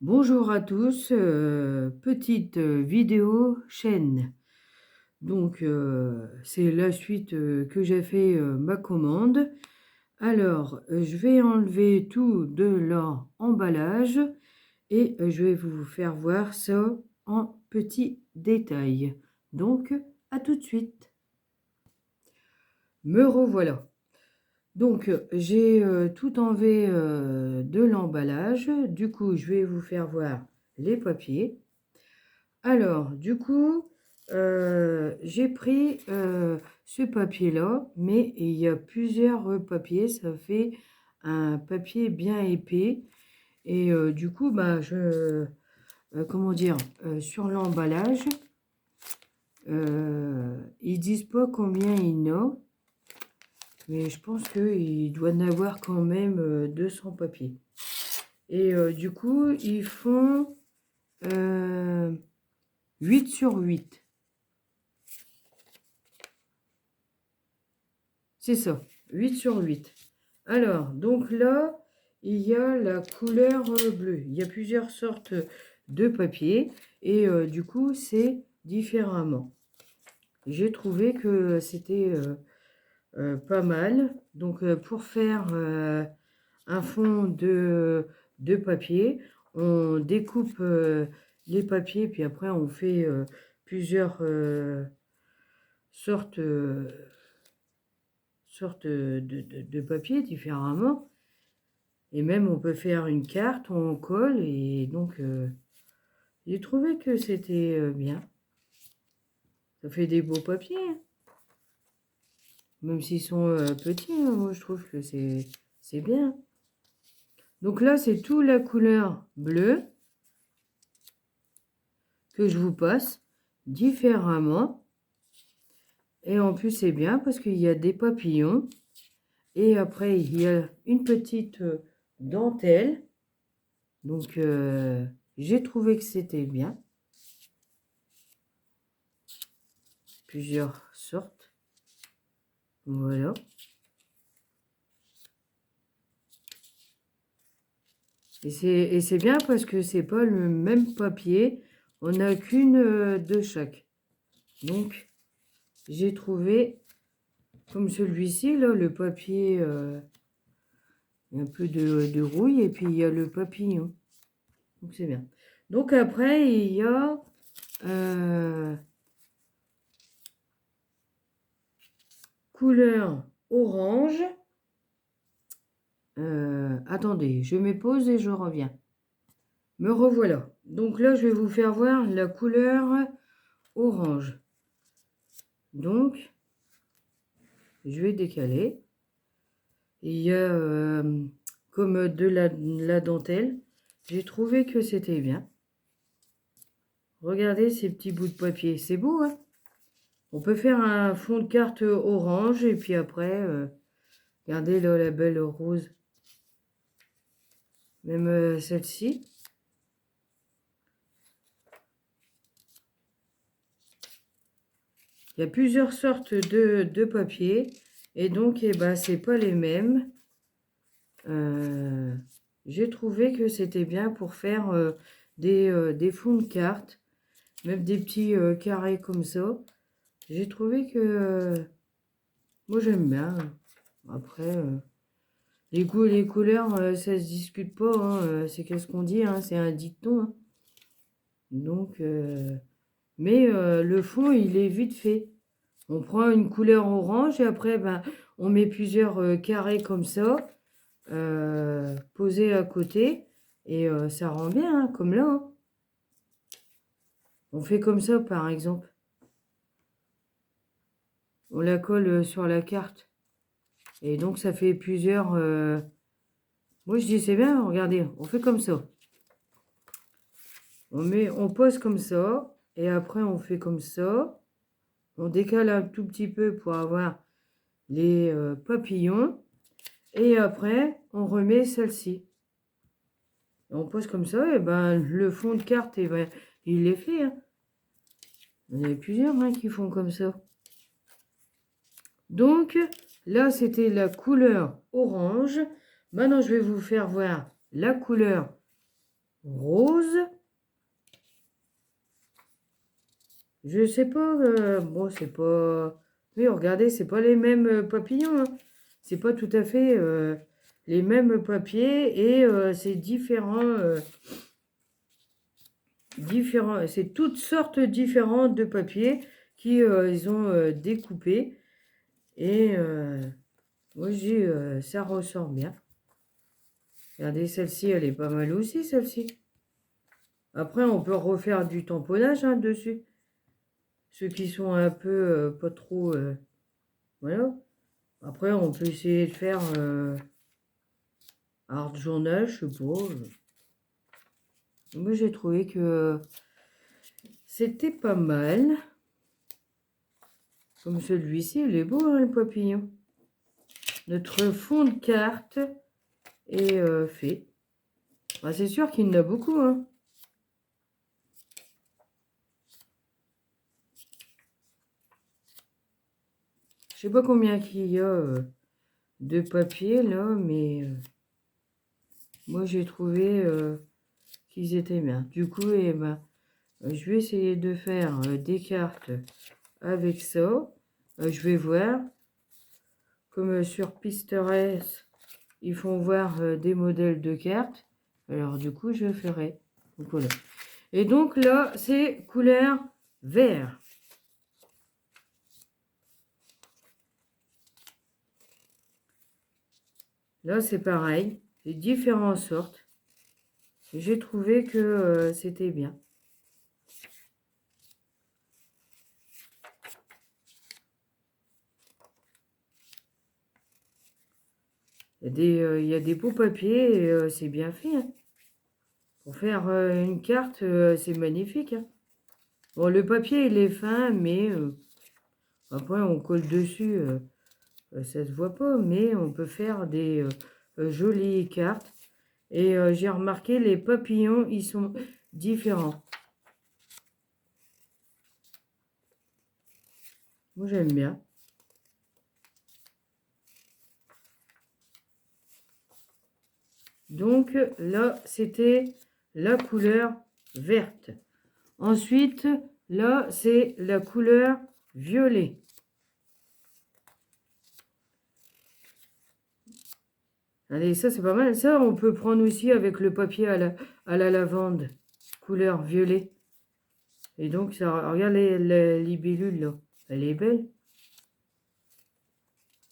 Bonjour à tous, petite vidéo chaîne. Donc, c'est la suite que j'ai fait ma commande. Alors, je vais enlever tout de leur emballage et je vais vous faire voir ça en petits détails. Donc, à tout de suite. Me revoilà. Donc, j'ai tout enlevé de l'emballage. Du coup, je vais vous faire voir les papiers. Alors, du coup, j'ai pris ce papier-là, mais il y a plusieurs papiers. Ça fait un papier bien épais. Et du coup, bah, comment dire, sur l'emballage, ils disent pas combien il y en a. Mais je pense qu'il doit en avoir quand même 200 papiers. Et du coup, ils font 8 sur 8. C'est ça, 8 sur 8. Alors, donc là, il y a la couleur bleue. Il y a plusieurs sortes de papier. Et du coup, c'est différemment. J'ai trouvé que c'était pas mal. Donc, pour faire un fond de papier, on découpe les papiers, puis après on fait plusieurs sortes, de papier différemment. Et même on peut faire une carte, on colle, et donc j'ai trouvé que c'était bien. Ça fait des beaux papiers, hein. Même s'ils sont petits, hein, moi je trouve que c'est bien. Donc là, c'est tout la couleur bleue que je vous passe différemment. Et en plus, c'est bien parce qu'il y a des papillons. Et après, il y a une petite dentelle. Donc, j'ai trouvé que c'était bien. Plusieurs sortes. Voilà. Et c'est bien parce que c'est pas le même papier. On n'a qu'une de chaque. Donc, j'ai trouvé, comme celui-ci, là, le papier, il y a un peu de rouille, et puis il y a le papillon. Donc, c'est bien. Donc, après, il y a couleur orange. Attendez, je me pose et je reviens. Me revoilà. Donc là, je vais vous faire voir la couleur orange. Donc, je vais décaler. Il y a comme de la dentelle. J'ai trouvé que c'était bien. Regardez ces petits bouts de papier. C'est beau, hein? On peut faire un fond de carte orange et puis après, regardez là la belle rose. Même celle-ci. Il y a plusieurs sortes de papier et donc eh ben, c'est pas les mêmes. J'ai trouvé que c'était bien pour faire des fonds de cartes, même des petits carrés comme ça. J'ai trouvé que moi j'aime bien. Après, les couleurs, ça se discute pas, hein, c'est qu'est-ce qu'on dit, hein, c'est un dicton, hein. Donc, mais le fond, il est vite fait. On prend une couleur orange et après, ben, on met plusieurs carrés comme ça, posés à côté, et ça rend bien, hein, comme là, hein. On fait comme ça, par exemple. On la colle sur la carte. Et donc, ça fait plusieurs... Moi, je dis, c'est bien, regardez, on fait comme ça. On pose comme ça, et après, on fait comme ça. On décale un tout petit peu pour avoir les papillons. Et après, on remet celle-ci. On pose comme ça, et ben le fond de carte, et ben, il est fait, hein. Il y en a plusieurs, hein, qui font comme ça. Donc, là, c'était la couleur orange. Maintenant, je vais vous faire voir la couleur rose. Je sais pas, bon, c'est pas... Oui, regardez, c'est pas les mêmes papillons, hein. C'est pas tout à fait les mêmes papiers et c'est différent, c'est toutes sortes différentes de papiers qui ils ont découpé et moi j'ai ça ressort bien. Regardez, celle-ci, elle est pas mal aussi, celle-ci. Après, on peut refaire du tamponnage hein, dessus. Ceux qui sont un peu pas trop... voilà. Après, on peut essayer de faire art journal, je sais pas. Moi, j'ai trouvé que c'était pas mal. Comme celui-ci, il est beau, hein, le papillon. Notre fond de carte est fait. Ah, c'est sûr qu'il y en a beaucoup, hein. Je sais pas combien qu'il y a de papier, là, mais moi, j'ai trouvé qu'ils étaient bien. Du coup, eh ben, je vais essayer de faire des cartes avec ça. Je vais voir. Comme sur Pinterest, ils font voir des modèles de cartes. Alors, du coup, je ferai. Donc, voilà. Et donc, là, c'est couleur vert. Là, c'est pareil. C'est différentes sortes. J'ai trouvé que c'était bien. Il y a des beaux papiers et c'est bien fait. Hein. Pour faire une carte, c'est magnifique. Hein. Bon, le papier, il est fin, mais après, on colle dessus. Ça se voit pas, mais on peut faire des jolies cartes. Et j'ai remarqué, les papillons, ils sont différents. Moi, j'aime bien. Donc, là, c'était la couleur verte. Ensuite, là, c'est la couleur violet. Allez, ça, c'est pas mal. Ça, on peut prendre aussi avec le papier à la lavande, couleur violet. Et donc, ça, regarde les libellules, là. Elle est belle.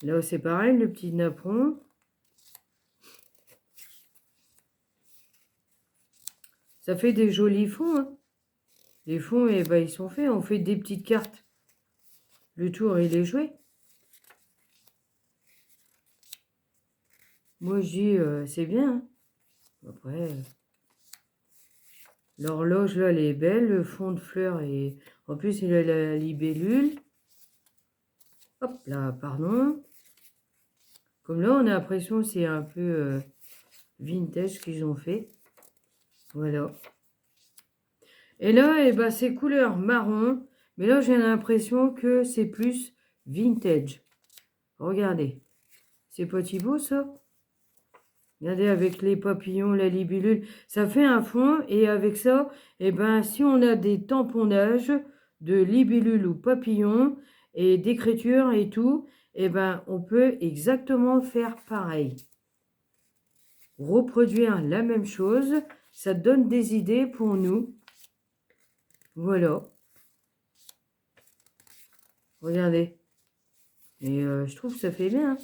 Là, c'est pareil, le petit napperon. Ça fait des jolis fonds. Hein. Les fonds, eh ben, ils sont faits. On fait des petites cartes. Le tour, il est joué. Moi, je dis, c'est bien. Hein. Après, l'horloge, là, elle est belle. Le fond de fleurs, et en plus, il a la libellule. Hop là, pardon. Comme là, on a l'impression que c'est un peu vintage qu'ils ont fait. Voilà. Et là, eh ben, c'est couleur marron. Mais là, j'ai l'impression que c'est plus vintage. Regardez. C'est pas beau, ça? Regardez, avec les papillons, la libellule. Ça fait un fond. Et avec ça, eh ben, si on a des tamponnages de libellule ou papillons et d'écriture et tout, eh ben, on peut exactement faire pareil. Reproduire la même chose. Ça donne des idées pour nous. Voilà. Regardez. Et je trouve que ça fait bien. Hein.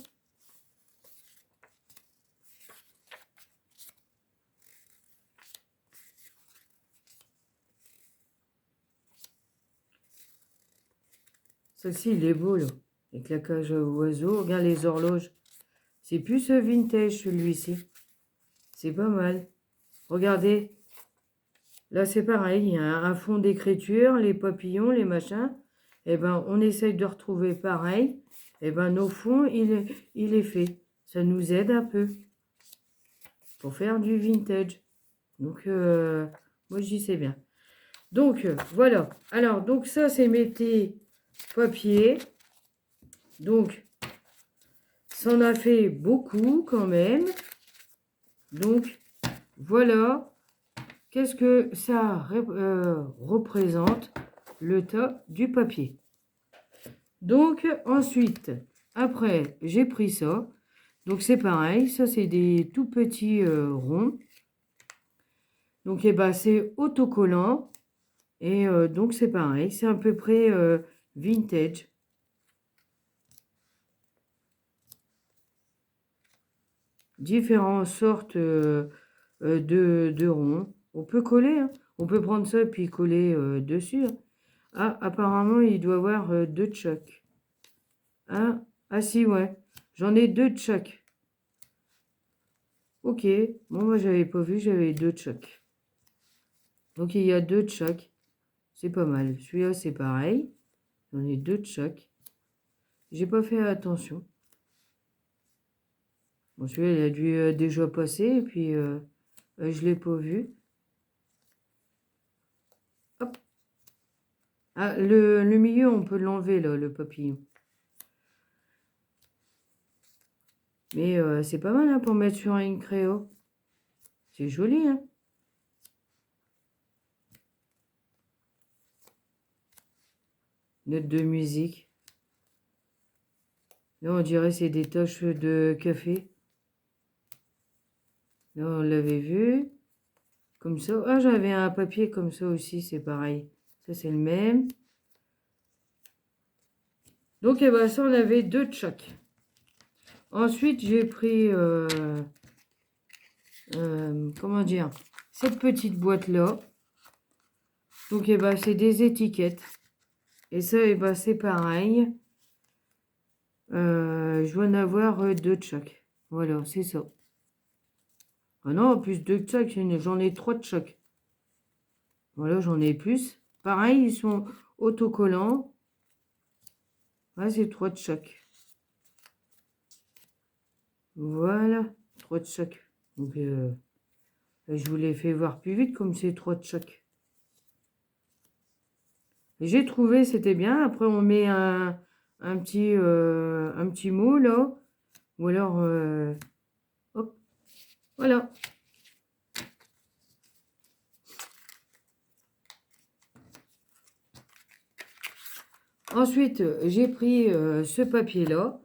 Celle-ci, il est beau, là. Avec la cage aux oiseaux. Regarde les horloges. C'est plus ce vintage, celui-ci. C'est pas mal. Regardez. Là, c'est pareil. Il y a un fond d'écriture, les papillons, les machins. Eh ben, on essaye de retrouver pareil. Eh ben, nos fonds, il est fait. Ça nous aide un peu pour faire du vintage. Donc, moi, je dis c'est bien. Donc, voilà. Alors, donc ça, c'est mes petits papiers. Donc, ça en a fait beaucoup quand même. Donc, voilà. qu'est-ce que ça représente? Le tas du papier. Donc, ensuite, après, j'ai pris ça. Donc, c'est pareil. Ça, c'est des tout petits ronds. Donc, eh ben, c'est autocollant. Et donc, c'est pareil. C'est à peu près vintage. Différentes sortes de ronds. On peut coller. Hein. On peut prendre ça et puis coller dessus. Hein. Ah, apparemment, il doit y avoir 2 de chaque. Ah, ah si, ouais. J'en ai 2 de chaque. Ok. Bon, moi, j'avais pas vu, j'avais 2 de chaque. Donc, il y a 2 de chaque. C'est pas mal. Celui-là, c'est pareil. J'en ai 2 de chaque. J'ai pas fait attention. Bon, celui-là, il a dû déjà passer, et puis je l'ai pas vu. Hop. Ah, le milieu, on peut l'enlever, là, le papillon. Mais c'est pas mal hein, pour mettre sur une créo. C'est joli, hein. Note de musique. Là, on dirait c'est des taches de café. Là, on l'avait vu. Comme ça. Ah, j'avais un papier comme ça aussi, c'est pareil. Ça, c'est le même. Donc, eh ben, ça, on avait 2 de chaque. Ensuite, j'ai pris... comment dire? Cette petite boîte-là. Donc, eh ben, c'est des étiquettes. Et ça, eh ben, c'est pareil. Je dois en avoir 2 de chaque. Voilà, c'est ça. Ah non, en plus 2 de chaque, j'en ai 3 de chaque. Voilà, j'en ai plus. Pareil, ils sont autocollants. Ah, c'est 3 de chaque. Voilà, 3 de chaque. Donc, je vous l'ai fait voir plus vite comme c'est 3 de chaque. J'ai trouvé, c'était bien. Après, on met un petit mot là. Ou alors, hop, voilà. Ensuite, j'ai pris ce papier-là.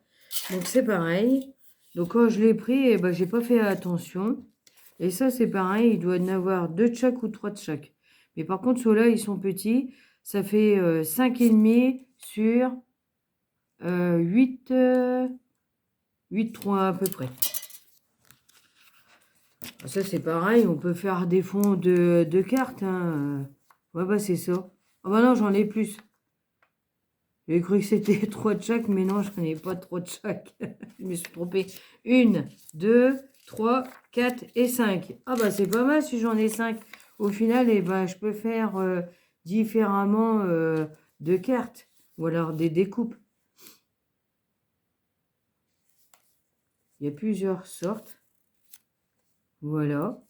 Donc, c'est pareil. Donc, quand je l'ai pris, eh ben, j'ai pas fait attention. Et ça, c'est pareil. Il doit y en avoir 2 de chaque ou 3 de chaque. Mais par contre, ceux-là, ils sont petits. Ça fait 5,5 sur 8, 8,3 à peu près. Ça, c'est pareil. On peut faire des fonds de cartes. Hein. Ouais, bah, c'est ça. Ah, bah non, j'en ai plus. J'ai cru que c'était 3 de chaque, mais non, je n'en ai pas 3 de chaque. Je me suis trompée. 1, 2, 3, 4 et 5. Ah bah c'est pas mal si j'en ai 5. Au final, eh ben, je peux faire différemment de cartes. Ou alors des découpes. Il y a plusieurs sortes. Voilà.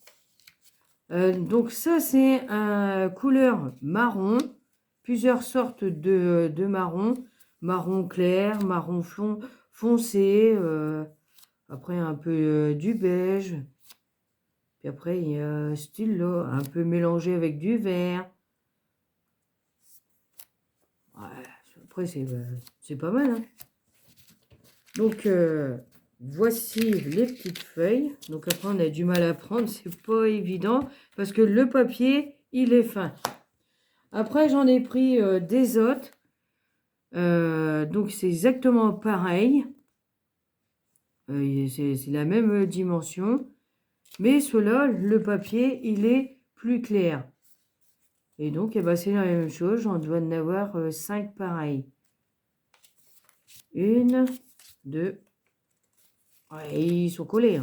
Donc ça, c'est un couleur marron. Plusieurs sortes de marron. Marron clair, marron foncé. Après, un peu du beige. Puis après, il y a un style là, un peu mélangé avec du vert. Ouais, après, c'est pas mal. Hein. Donc, voici les petites feuilles. Donc après, on a du mal à prendre. C'est pas évident parce que le papier, il est fin. Après, j'en ai pris des autres. Donc, c'est exactement pareil. C'est la même dimension. Mais ceux-là, le papier, il est plus clair. Et donc, eh ben, c'est la même chose. J'en dois en avoir 5 pareils. 1, 2. Ouais, ils sont collés.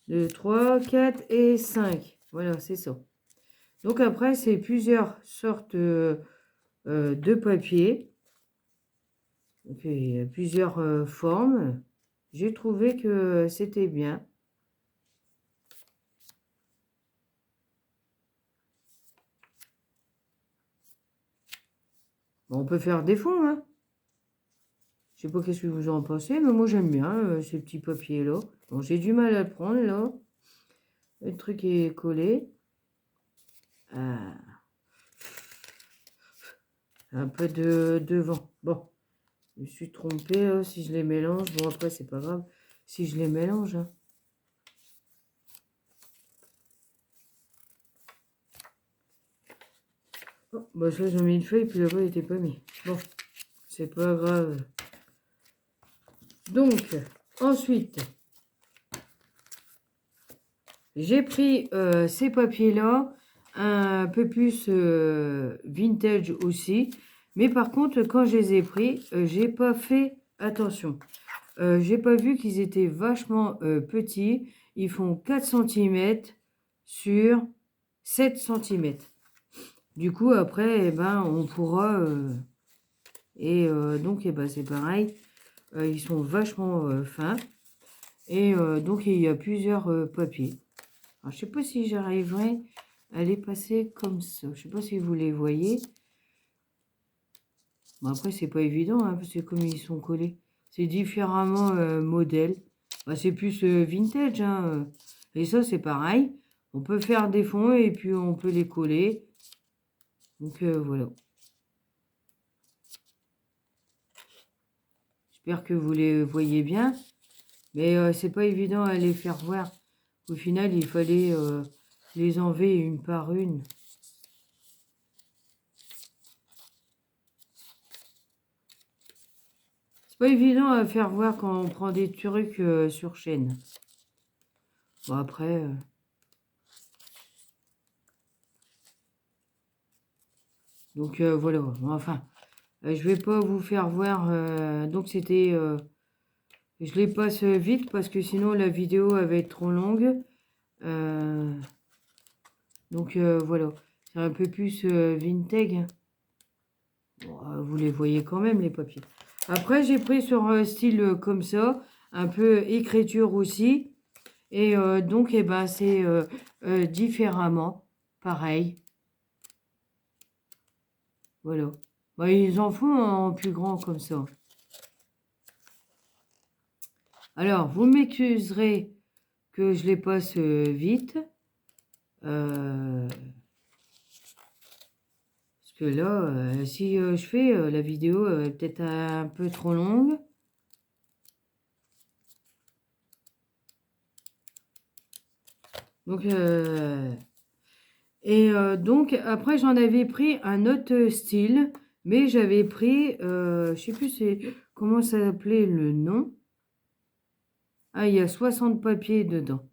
2, 3, 4 et 5. Voilà, c'est ça. Donc après, c'est plusieurs sortes de papier. Donc, il y a plusieurs formes. J'ai trouvé que c'était bien. Bon, on peut faire des fonds, hein. Je sais pas qu'est-ce que vous en pensez, mais moi j'aime bien ces petits papiers-là. Bon, j'ai du mal à le prendre, là. Le truc est collé. un peu de vent. Bon, je me suis trompée si je les mélange. Bon, après, c'est pas grave si je les mélange. Hein. Oh, bah ça, j'ai mis une feuille, puis là-bas, il n'était pas mis. Bon, c'est pas grave. Donc, ensuite, j'ai pris ces papiers-là, un peu plus vintage aussi. Mais par contre, quand je les ai pris, j'ai pas fait attention. J'ai pas vu qu'ils étaient vachement petits. Ils font 4 cm sur 7 cm. Du coup, après, eh ben, on pourra... donc, eh ben, c'est pareil. Ils sont vachement fins. Et donc, il y a plusieurs papiers. Alors, je sais pas si j'arriverai à les passer comme ça. Je sais pas si vous les voyez. Bon, après, c'est pas évident, hein, parce que comme ils sont collés. C'est différemment modèle. Bah, c'est plus vintage. Hein, et ça, c'est pareil. On peut faire des fonds et puis on peut les coller. Donc, voilà. J'espère que vous les voyez bien. Mais c'est pas évident à les faire voir. Au final, il fallait les enlever une par une. C'est pas évident à faire voir quand on prend des trucs sur chaîne. Bon, après... Donc, voilà. Enfin, je vais pas vous faire voir... donc, c'était... je les passe vite parce que sinon, la vidéo elle va être trop longue. Donc, voilà. C'est un peu plus vintage. Bon, vous les voyez quand même, les papiers. Après, j'ai pris sur un style comme ça, un peu écriture aussi. Et donc, eh ben, c'est différemment, pareil. Voilà. Bah, ils en font en plus grand comme ça. Alors, vous m'excuserez que je les passe vite. Parce que là, si je fais la vidéo peut-être un peu trop longue. Donc, donc après, j'en avais pris un autre style, mais j'avais pris, je sais plus comment ça s'appelait le nom. Ah, il y a 60 papiers dedans.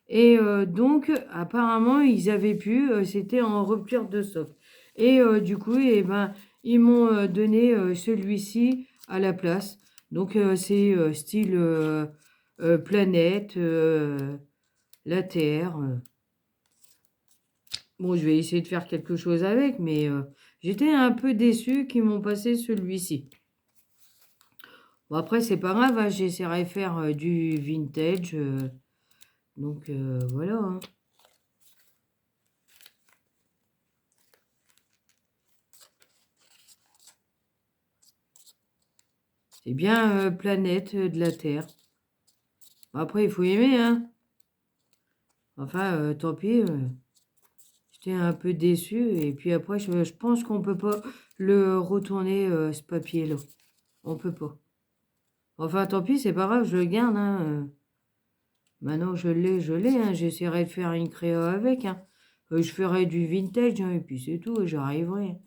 Et donc, apparemment, ils avaient pu, c'était en rupture de stock. Et du coup, eh ben, ils m'ont donné celui-ci à la place. Donc, c'est style planète, la Terre. Bon, je vais essayer de faire quelque chose avec, mais j'étais un peu déçue qu'ils m'ont passé celui-ci. Bon, après, c'est pas grave, hein, j'essaierai de faire du vintage. Donc, voilà. Hein. C'est bien planète de la Terre. Après, il faut aimer, hein. Enfin, tant pis. J'étais un peu déçue. Et puis après, je pense qu'on peut pas le retourner, ce papier-là. On peut pas. Enfin, tant pis, c'est pas grave, je le garde. Hein. Maintenant, je l'ai. Hein. J'essaierai de faire une créa avec. Hein. Je ferai du vintage, hein, et puis c'est tout, j'arriverai.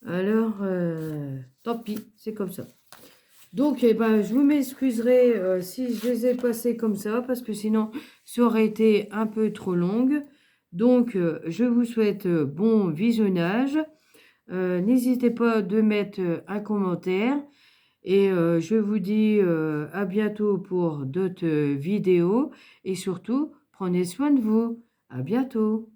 Alors, tant pis, c'est comme ça. Donc, eh ben, je vous m'excuserai si je les ai passés comme ça, parce que sinon, ça aurait été un peu trop longue. Donc, je vous souhaite bon visionnage. N'hésitez pas de mettre un commentaire. Et je vous dis à bientôt pour d'autres vidéos. Et surtout, prenez soin de vous. À bientôt.